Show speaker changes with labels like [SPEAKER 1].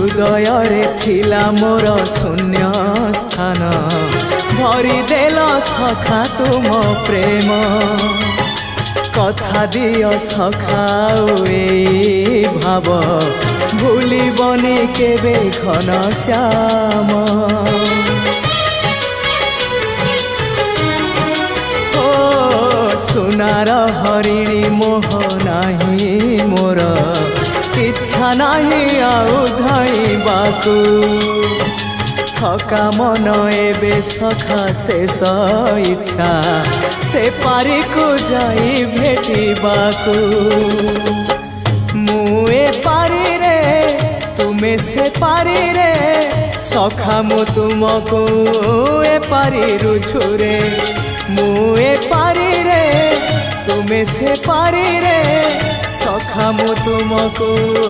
[SPEAKER 1] हृदय रे थिला मोर शून्य स्थान भरी देल सखा तुम प्रेम कथा दियो सखाओ ए भाव भूलिबनी केबे घन श्याम ओ सुनार हरिणी मोह नाही मोर इच्छा नहीं आउ धाइबाकू थका मन एबे सखा शेष इच्छा से पारी को जाई भेटिबाकू मुए पारी रे तुमे से पारी रे सखा मु तुमको ए पारी रुझुरे मुए पारी रे तुमे से पारी रे सखा मु तुमको।